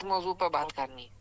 موضوع پہ بات کرنی ہے؟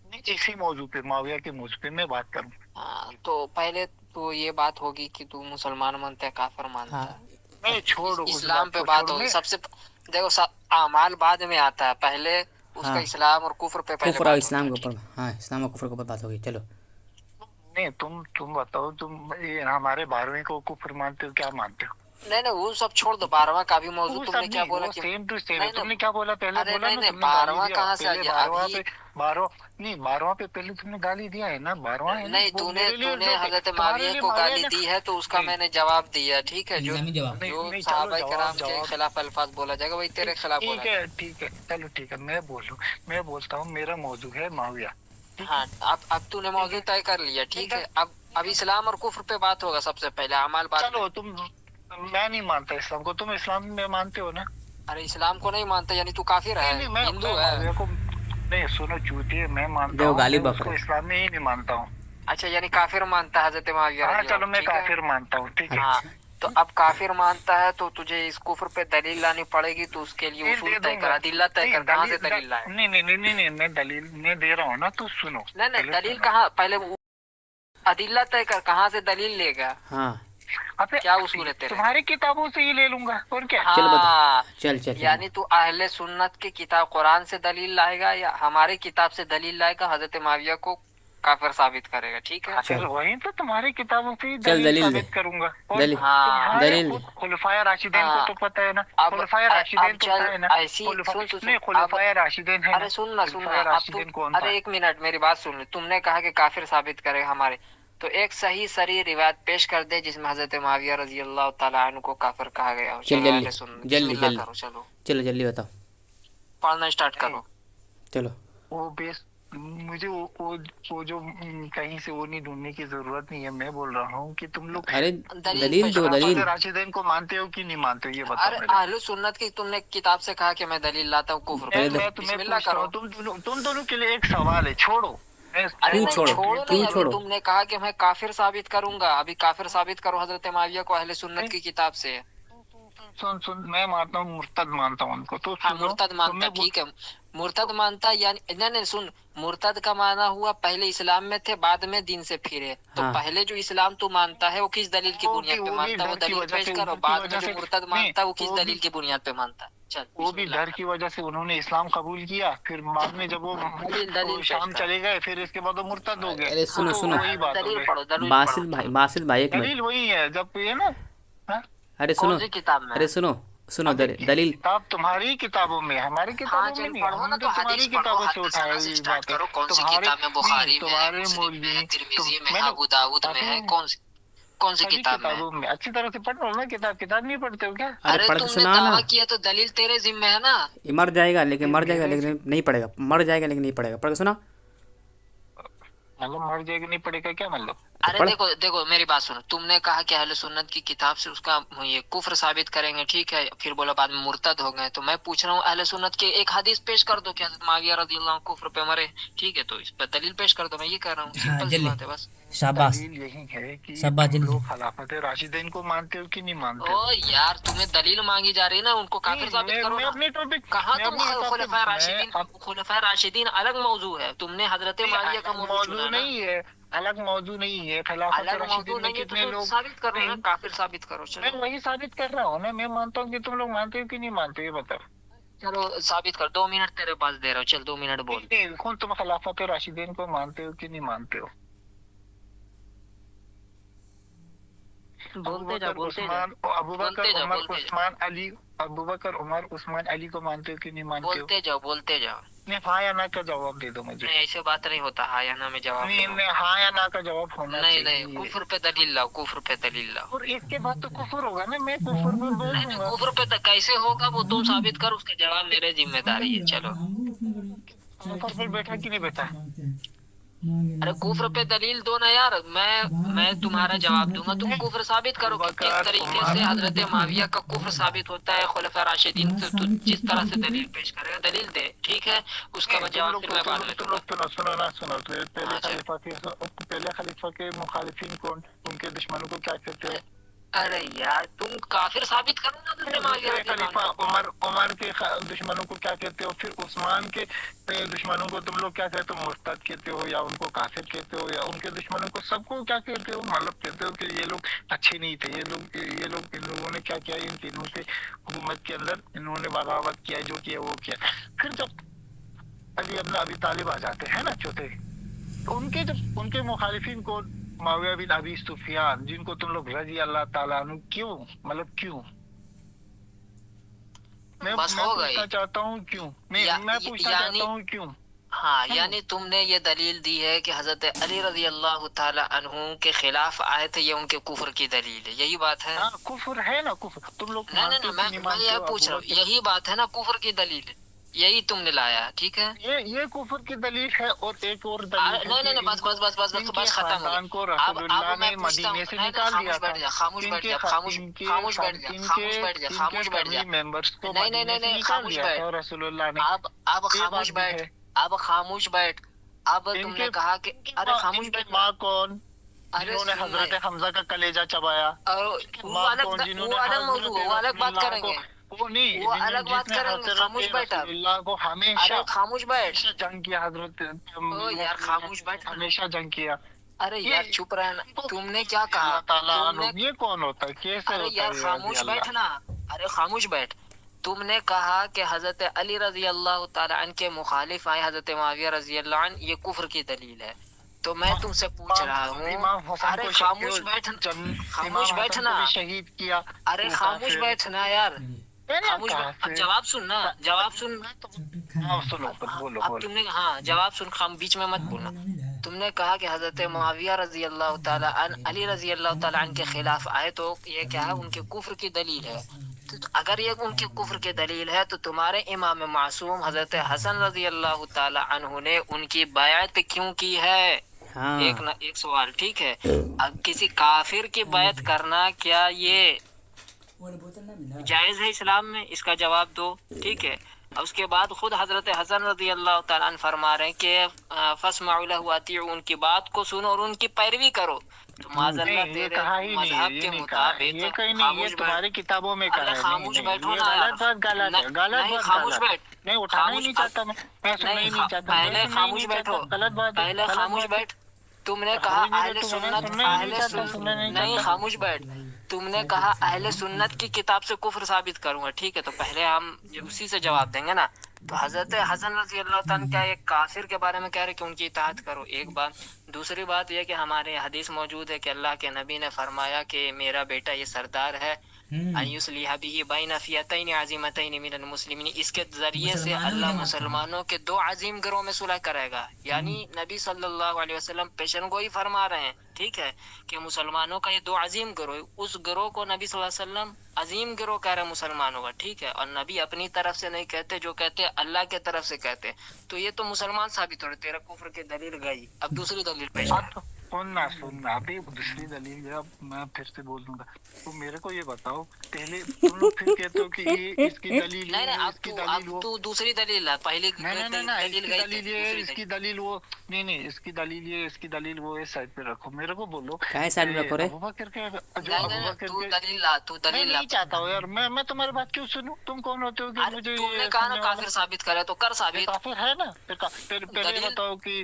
نہیں اسی موضوع پہ، معاویہ کے موضوع پہ میں بات کروں. ہاں تو پہلے تو یہ بات ہوگی کہ تو مسلمان مانتا ہے کافر مانتا ہے. نہیں چھوڑ اس اسلام بات پہ کو، بات چھوڑ. ہوگی. سب سے دیکھو اعمال بعد میں آتا ہے، پہلے اس کا اسلام اور کفر پہ پہلے کفر اور بات اسلام ہوتا کے ہے. اوپر، ہاں اسلام اور کفر کے اوپر بات ہوگی. چلو نہیں تم بتاؤ، تم یہ ہمارے 12ویں کو کفر مانتے ہو، کیا مانتے ہو؟ نہیں وہ سب چھوڑ دو. 12واں کا بھی موضوع وہ تم سب نے کیا نہیں، بولا وہ کہ سیم ٹو سیم ہے. نہیں تم نے کیا بولا پہلے؟ ارے بولا نا نہیں تم نے گالی 12واں دیا کہاں سے آ پہلے. گیا 12واں ابھی؟ پہ 12واں پہ پہلے تم نے گالی دیا ہے نا. 12واں ہے نا نہیں وہ تو میرے لیے نے حضرت تمہارے معاویہ لیے کو معاویہ گالی نے. دی ہے تو اس کا نہیں میں نے جواب دیا. ٹھیک ہے، جو الزامی جواب. نہیں چلو صحابہ کرام کے جواب. خلاف الفاظ بولا جائے گا وہی تیرے خلاف بولا ٹھیک جائے ہے ٹھیک ہے چلو ٹھیک ہے. میں بولتا ہوں، میرا موضوع ہے معاویہ. گا. ہاں اب تو نے موضوع طے کر لیا. ٹھیک ہے، اب اسلام اور کفر پہ بات ہوگا. سب سے پہلے اعمال بعد میں. چلو میں نہیں مانتا اسلام کو، تم اسلام میں مانتے ہو نا؟ ارے اسلام کو نہیں مانتا یعنی تو کافر ہے، نہیں میں ہندو ہے. معاویہ کو نہیں، سنو چوٹی، میں مانتا دیکھو ہوں، گالی میں اس بک کو رہے. اسلام میں ہی نہیں مانتا ہوں. اچھا یعنی کافر مانتا ہے حضرت معاویہ ہاں رضی اللہ چلو عنہ. میں ٹھیک ہے، کافر مانتا ہوں. ٹھیک ہے. ہاں تو اب کافر مانتا ہے تو تجھے اس کفر پہ دلیل لانی پڑے گی. تو اس کے لیے دلیل اصول دے طے دوں کر، گا. ادلہ طے نہیں کر، کہاں سے دلیل لائے. نہیں نہیں نہیں نہیں، میں دلیل میں دے رہا ہوں نا، تو سنو. نہیں دلیل کہاں، پہلے ادلہ طے کر، کہاں سے دلیل لے گا. ہاں کیا اصول ہے تیرے؟ تمہاری کتابوں سے ہی لے لوں گا اور کیا. چل بتا. ہاں چل چل چل یعنی تو اہل سنت کی کتاب قرآن سے دلیل لائے گا یا ہماری کتاب سے دلیل لائے گا، حضرت معاویہ کو کافر ثابت کرے گا. ٹھیک ہے، پھر وہی تو تمہاری کتابوں سے ہی چل دلیل دلیل دے. ثابت کروں گا. اور دلیل تمہارے دلیل دے. خود خلفائے راشدین کو تو پتہ ہے نا. خلفائے اب راشدین تو چل ہے نا. ایسی سن نہیں خلفائے راشدین ہے نا. ارے سننا خلفائے اب تو راشدین کون ارے تھا؟ ایک منٹ میری بات سن. تم نے کہا کہ کافر ثابت کرے ہمارے، تو ایک صحیح سری روایت پیش کر دے جس میں حضرت معاویہ رضی اللہ تعالیٰ عنہ کو کافر کہا گیا ہو. چل چلو جلدی اہل سنت بسم جلدی اللہ جلدی. کرو. چلو چلو جلدی بتاؤ. پڑھنا اسٹارٹ کرو. چلو وہ بیس مجھے وہ جو کہیں سے وہ نہیں ڈھونڈنے کی ضرورت نہیں ہے. میں بول رہا ہوں کہ تم لوگ ارے دلیل دلیل پیش دو کرو. دلیل. خلافت راشدین کو مانتے ہو کہ نہیں مانتے ہو، یہ بتاؤ ارے میرے کو. اہل سنت کی تم نے کتاب سے کہا کہ میں دلیل لاتا ہوں کفر پہ. پہلے تو میں تمہیں بسم اللہ پوچھتا کرو. ہوں، تم دونوں کے لیے ایک سوال ہے. چھوڑو. ارے کیوں نہیں چھوڑو چھوڑو کیوں نہیں، ابھی چھوڑو. تم نے کہا کہ میں کافر ثابت کروں گا. ابھی کافر ثابت کرو حضرت معاویہ کو اہل سنت کی کتاب سے. سن میں مانتا ہوں، مرتد مانتا ہوں ان کو. تو ہاں سنو مرتد مانتا، ٹھیک ہے مرتد مانتا یعنی نہیں سن، مرتد کا معنی ہوا پہلے اسلام میں تھے بعد میں دین سے پھرے. تو ہاں پہلے جو اسلام تو مانتا ہے وہ کس دلیل کی بنیاد پہ وہ بھی مانتا ہے، وہ ڈر کی دلیل وجہ پیش سے، کرو. ان کی بعد میں وجہ جو سے مرتد نہیں، مانتا ہے وہ کس دلیل کی بنیاد پہ مانتا ہے. چل وہ بسم بھی اللہ ڈر کر. کی وجہ سے انہوں نے اسلام قبول کیا، پھر بعد میں جب وہ دلیل پیش شام کر. چلے گئے، پھر اس کے بعد وہ مرتد ہو گئے. ارے سنو تو سنو. وہی بات ہو دلیل گئی. پڑھو، دلیل پڑھو. باسل بھائی چلو باسل بھائی ایک منٹ. دلیل وہی ہے جب یہ نا. ہاں؟ ارے کون سنو. سی کتاب میں؟ ارے سنو سنو ابھی دلیل. کتاب تمہاری کتابوں میں، ہماری ہاں کتابوں میں چل نہیں. پڑھو ہم نا، نے تو تمہاری حدیث پڑھو، کتابوں سے اٹھایا حدثنا سے ہوئی اسٹارٹ بات ہے. کرو. کون سی تمہارے کتاب میں؟ نہیں، بخاری میں ہے، تمہارے مسلم میں ہے، مولوی ترمذی میں ہے، میں نے ابو داؤد میں ہے. کون سی سبھی کتاب میں؟ کتابوں میں اچھی طرح سے پڑھ رہا ہوں نا. کتاب نہیں پڑھتے ہو کیا؟ ارے ارے پڑھ کے تم نے سنا نا. دعویٰ کیا تو دلیل تیرے ذمہ ہے نا. یہ مر جائے گا لیکن میرے نہیں پڑے گا. مر جائے گا لیکن نہیں پڑے گا. پڑھ کے سنا. مطلب مر جائے گا نہیں پڑے گا کیا مطلب؟ تو ارے پڑھ. دیکھو میری بات سنو. تم نے کہا کہ اہل سنت کی کتاب سے اس کا یہ کفر ثابت کریں گے، ٹھیک ہے. پھر بولا بعد میں مرتد ہو گئے. تو میں پوچھ رہا ہوں اہل سنت کے ایک حدیث پیش کر دو کہ حضرت معاویہ رضی اللہ عنہ کفر پہ مرے. ٹھیک ہے، تو اس پہ دلیل پیش کر دو. میں یہ کہہ رہا ہوں، سمپل سی بات ہے بس. شاباش. دلیل یہی ہے کہ شاباش تم جلدی. لوگ خلافت راشدین کو مانتے ہو کہ نہیں مانتے ہو؟ او یار تمہیں دلیل مانگی جا رہی ہے نا، ان کو کافر نہیں، ثابت کرو میں نا. اپنے ٹاپک، کہاں میں تم اپنے حساب سے، خلفائے میں راشدین، خلفائے راشدین الگ موضوع ہے. تم نے حضرت معاویہ کا موضوع چنا موضوع نا. نہیں ہے، الگ موضوع نہیں ہے. خلافت الگ موضوع راشدین میں نہیں ہے تو کتنے پھر لوگ ثابت کرو نا، نہیں. کافر ثابت کرو. میں چلو وہی ثابت کر رہا ہوں نا. میں مانتا ہوں کہ تم لوگ مانتے ہو کہ نہیں مانتے ہو، یہ بتاؤ. چلو ثابت کر. 2 منٹ تیرے پاس دے رہا ہوں، چل 2 منٹ بول. نہیں، کون تم خلافت راشدین کو مانتے ہو کہ نہیں مانتے ہو؟ بولتے جا بولتے جا ابوبکر بولتے جا عمر بولتے جا عثمان علی، ابوبکر عمر عثمان علی کو مانتے ہو کہ نہیں مانتے ہو؟ بولتے جاؤ بولتے جاؤ. نہیں، ہاں یا نہ کا جواب دے دو مجھے. نہیں ایسے بات نہیں ہوتا ہاں یا نہ میں جواب نہیں دوں. نہیں، ہاں یا نہ کا جواب ہونا نہیں چاہیے. کفر پہ دلیل لاؤ، کفر پہ دلیل لاؤ. اور اس کے بعد تو کفر ہوگا نا. میں کفر میں بول نہیں دوں گا. کفر پہ کیسے ہوگا وہ تم ثابت کرو، اس کا جواب میرے ذمہ داری ہے. چلو کفر پر بیٹھا کہ نہیں بیٹھا؟ ارے کفر پہ دلیل دو نا یار. میں تمہارا جواب دوں گا، تم کفر ثابت کرو کہ کس طریقے سے حضرت معاویہ کا کفر ثابت ہوتا ہے خلفاء راشدین سے. تو جس طرح سے دلیل پیش کرے گا دلیل دے، ٹھیک ہے. اس کا جواب پھر میں بعد میں دوں گا. سنو. پہلے خلیفہ کے مخالفین کون، ان کے دشمنوں کو کیا کہتے ہیں؟ अरे यार तुम काफिर साबित करो ना हजरत माविया दूसरे रज़ी अल्लाह खलीफा अन्हु को। उमर के दुश्मनों को क्या कहते हो, फिर उस्मान के दुश्मनों को तुम लोग क्या कहते हो, मुर्तद कहते हो या उनको काफिर कहते हो, या उनके दुश्मनों को सबको क्या कहते हो, मतलब कहते हो कि ये लोग अच्छे नहीं थे, ये लोग इन लोगों ने क्या किया, इन तीनों के हुकूमत के अंदर इन्होंने बगावत किया, जो किया वो किया। फिर जब अभी तालिब आ जाते हैं ना चौथे, तो उनके मुखालिफिन को मुआविया बिन अबी सुफियान, जिनको तुम लोग रजी अल्लाह ताला अन्हु, क्यों, मतलब क्यों, मैं बस हो गई। पूछना चाहता हूँ क्यों, मैं पूछना यानी चाहता हूँ क्यों। हाँ, है ना? यानी तुमने ये दलील दी है कि हजरत अली रजी अल्लाह ताला अन्हु के खिलाफ आए थे, ये उनके कुफर की दलील है, यही बात है? हाँ, कुफर है ना, कुफर तुम लोग नहीं नहीं मानते नहीं, हो कि नहीं मैं मानते ये हो, पूछ अबू रहा हूँ, बकर। यही बात है ना, कुफर की दलील यही तुमने लाया, ठीक है? ये कुफर की दलील है, और एक और दलील है नहीं नहीं नहीं, कि बस बस बस बस बस इनके बस खत्म हो खानदान को गया। अब रसूलुल्लाह मैं ने पूछता हूँ, मदीने से नहीं नहीं, निकाल खामोश दिया बैठ था। जा, खामोश बैठ जा, खामोश बैठ जा, खामोश बैठ जा, खामोश बैठ जा। फैमिली मेंबर्स को नहीं नहीं मदीने नहीं से नहीं, निकाल खामोश दिया बैठ। था रसूलुल्लाह ने। अब ये खामोश बात भी बैठ, है। अब खामोश बैठ। अब तुमने कहा कि अरे खामोश इनके बैठ। माँ कौन, अरे जिन्होंने सुन हजरत रहे, हमजा का कलेजा चबाया, और वो अलग मौजूद है, वो अलग बात करेंगे, वो नहीं, वो अलग बात जिसने करेंगे। खामोश बैठ अब। रसूलुल्लाह को हमेशा अरे खामोश बैठ। हमेशा जंग किया, ओ यार खामोश बैठ ना। हमेशा जंग किया। अरे यार चुप रहे ना, तुमने क्या कहा? अल्लाह ताला तुमने, ये कौन होता है, कैसे अरे होता यार है खामोश अल्लाह? बैठ ना। अरे खामोश बैठ। तुमने कहा कि हजरत अली रजी अल्लाह ताला अन्हु के मुखालिफ आए हजरत मुआविया रजी अल्लाह अन्हु, ये कुफ्र की दलील है। तो मैं तुमसे पूछ रहा हूँ, इमाम हसन अरे को खामोश बैठ, खामोश इमाम बैठ हसन ना। को भी शहीद किया। अरे वो खामोश काफिर बैठ ना यार, है ना, खामोश बैठ। अब काफिर। जवाब सुन ना, जवाब सुन। हाँ, सुनो, बोलो अब बोलो। तुमने, हाँ जवाब सुन, खाम बीच में मत बोलना। तुमने कहा कि हजरत मुआविया रजी अल्लाह ताला अन्हु अली रजी अल्लाह ताला अन्हु के खिलाफ आए, तो ये क्या है, उनके कुफ्र की दलील है। तो अगर ये उनके कुफ्र की दलील है, तो तुम्हारे इमाम मासूम हजरत हसन रजी अल्लाह ताला अन्हु ने उनकी बैत क्यों की है? हाँ एक सवाल, ठीक है? अब किसी काफिर की बैत करना क्या ये जायज है इस्लाम में? इसका जवाब दो, ठीक है? और उसके बाद खुद हजरत हसन रजी अल्लाह ताला अन्हु फरमा रहे हैं कि फस्माउ लहु अतीउ, उनकी बात को सुनो और उनकी पैरवी करो। तो माज़अल्लाह नहीं, ये तेरे कहा ही नहीं, मजहब ये के नहीं कहा, मुताबिक ये कहीं नहीं, ये खामोश बैठ। तुम्हारी किताबों में कहा अरे है। खामोश नहीं, बैठो ये ना यार। गलत बात, गलत है, गलत नहीं बात, खामोश गलत है। बैठ। नहीं, उठाना ही नहीं चाहता मैं सुनना ही नहीं चाहता, मैं पहले सुनना ही खामोश नहीं चाहता, बैठो, गलत बात है, पहले गलत खामोश बात है। बैठ। तुमने तो कहा हो ही नहीं अहले तो मैंने सुन्नत, सुनना ही नहीं अहले चाहता, सुन्नत, सुनना नहीं नहीं चाहता। खामोश बैठ। तुमने कहा अहले सुन्नत की किताब से कुफ्र साबित करूंगा, ठीक है? तो पहले हम उसी से जवाब देंगे ना। तो हजरत हसन रजी अल्लाह ताला क्या एक काफिर के बारे में कह रहे कि उनकी इताअत करो, एक बात। दूसरी बात यह कि हमारे हदीस मौजूद है कि अल्लाह के नबी ने फरमाया कि मेरा बेटा ये सरदार है, अयुस्लिह बिही बैन फियतैन अज़ीमतैन मिनल मुस्लिमीन, इसके जरिए से अल्लाह मुसलमानों के दो अजीम गिरोह में सुलह करेगा। यानी नबी सल्लल्लाहु अलैहि वसल्लम पेशन गोई फरमा रहे हैं, ठीक है, कि मुसलमानों का ये दो अजीम गिरोह, उस गिरोह को नबी सल्लल्लाहु अलैहि वसल्लम अजीम गिरोह कह रहे हैं मुसलमानों का, ठीक है? और नबी अपनी तरफ से नहीं कहते, जो कहते अल्लाह के तरफ से कहते। तो ये तो मुसलमान साबित हो रहे, तेरा कुफ्र की दलील गई। अब दूसरी दलील पेश कर। सुनना अभी दूसरी दलील है, अब मैं फिर से बोल दूंगा। तो मेरे को ये बताओ, पहले तुम लोग फिर कहते हो कि ये इसकी दलील नहीं है, नहीं, इसकी दलील अब वो, तू दूसरी दलील ला, पहली नहीं नहीं नहीं, दलील इसकी गई दलील ये, इसकी दलील वो, नहीं नहीं, इसकी दलील ये, इसकी दलील वो, इस साइड पे रखो। मेरे को बोलो काहे साइड में रखो रे? अबू बकर के, जो नहीं अबू नहीं, बकर तू के, दलील ला, तू मैं दलील ला। नहीं चाहता हूँ यार, मैं तुम्हारी बात क्यों सुनूं? तुम कौन होते हो कि अरे मुझे तुमने ये कहा ना सुनने वाला? काफिर साबित करे, तो कर ये साबित। काफिर है ना, पहले ये दलील- बताओ कि,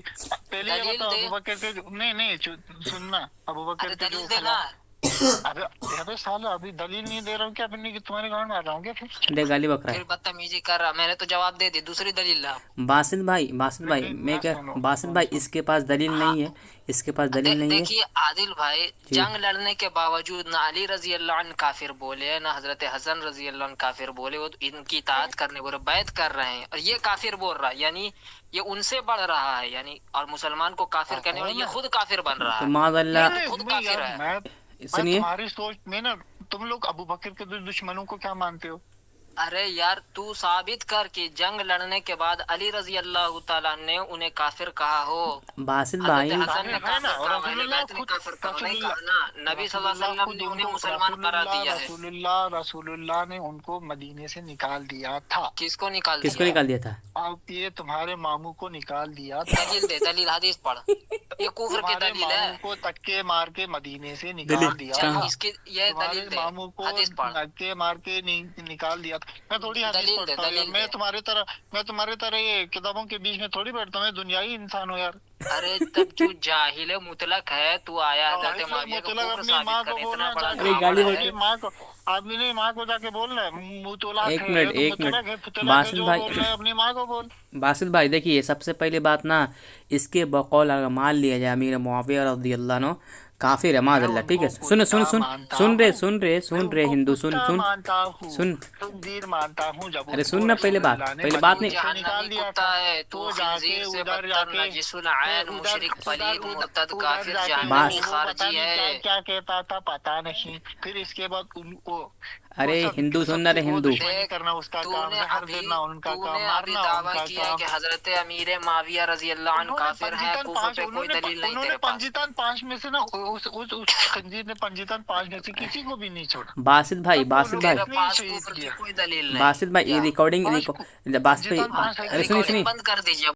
पहले ये दलील बताओ दे। अबू बकर के नहीं नहीं, सुनना, अबू बकर अरे के जो दलील दे ना। अरे अबे साला, अभी दलील नहीं दे रहा हूँ क्या? अपनी की तुम्हारे गाँव में आ रहा हूँ क्या फिर? दे गाली बक रहा फिर बदतमीजी कर रहा, मैंने तो जवाब दे दी, दूसरी दलील ला। है। बासित भाई मैं क्या, बासित भाई इसके पास दलील नहीं है, इसके पास दलील नहीं है। देखिए आदिल भाई, जंग लड़ने के बावजूद ना अली रजी अल्लाह अन्हु काफिर बोले, ना हजरत हसन रजी अल्लाह अन्हु काफिर बोले, वो तो इनकी इताअत करने बोले, बैत कर रहे हैं। और ये काफिर बोल रहा है, यानी ये उनसे बढ़ रहा है, यानी और मुसलमान को काफिर करने वाला ये खुद काफिर बन रहा तो है। माज़अल्लाह ये खुद काफिर है। मैं सुनिए, तुम्हारी सोच में ना, तुम लोग अबू बकर के दुश्मनों को क्या मानते हो? अरे यार तू साबित कर कि जंग लड़ने के बाद अली रजी अल्लाह ताला ने उन्हें काफिर कहा हो। बासित हजरत भाई हसन ने है ना, काफिर और कहा, रसूलुल्लाह अहले बैत ने खुद काफिर कहा, नहीं रसूलुल्लाह कहा ना। नबी सल्लल्लाहु अलैहि वसल्लम ने उन्हें मुसलमान करार दिया है। रसूलुल्लाह ने उनको मदीने से निकाल दिया था। किसको निकाल किसको दिया? निकाल दिया था? अब ये तुम्हारे मामू को निकाल दिया था। दलील दे, दलील हदीस पढ़, ये कुफ्र की तुम्हारे दलील है। मामू को तक्के मार के मदीने से दलील निकाल दिया चल था। इसकी ये तुम्हारे दलील दे, मामू को हदीस पढ़। धक्के मार के निकाल दिया था। मैं थोड़ी हदीस दलील दे, पढ़ता हूँ यार, दलील मैं दे। तुम्हारे तरह ये किताबों के बीच में थोड़ी बैठता हूँ, मैं दुनियावी इंसान हूँ यार। अरे तब तू जाहिल मुतलक है, तू आया हजरत इसलिए माविया का मुतलक कुफ्र अपनी साबित माँ कर, को इतना बोलना बड़ा चाहिए। गाली कावड़ बोल- है। माँ को आदमी ने माँ को जाके बोलना है मुतलक एक है, मिनट, तो एक मुतलक मिनट। है, फुतलक है, बासित जो भाई- बोल रहा है अपनी माँ को बोल। बासित भाई देखिए, सबसे पहली बात ना, इसके बकौल अगर मान लिया जाए अमीर मुआविया रज़ी अल्लाह अन्हु काफिर है माज़ल्लाह, ठीक है। सुन सुन सुन सुन रहे हिंदू, सुन सुन मानता हूँ, सुन। तकदीर मानता हूँ। जब अरे उसको सुन ना पहले बात, रसूलुल्लाह ने पहले बात नहीं। मदीने से निकाल जहन्नमी दिया कुत्ता था, है तू, तो खिंजीर जाके से उधर बदतर, जाके नजिसुल ऐन, मुशरिक, पलीद, मुर्तद, काफिर, जहन्नमी, खारजी है। क्या कहता था पता नहीं। फिर इसके बाद उनको अरे हिंदू सुन रहे हिंदू, देख, करना उसका काम, जहर देना उनका काम, तूने अभी मारना दावा उनका किया काम। कि हजरत अमीर माविया रजी अल्लाह अन्हु काफिर है, कुफ्र पे कोई दलील नहीं तेरे पास। पंजीतन 5 में से ना उस खंजीर ने पंजीतन 5 में से किसी को भी नहीं छोड़ा। बासित भाई, बासित भाई, तेरे पास कुफ्र की कोई दलील नहीं। बासित भाई, ये रिकॉर्डिंग, बासित भाई, अरे सुनिए रिकॉर्डिंग सुनिए, बंद कर दीजिए।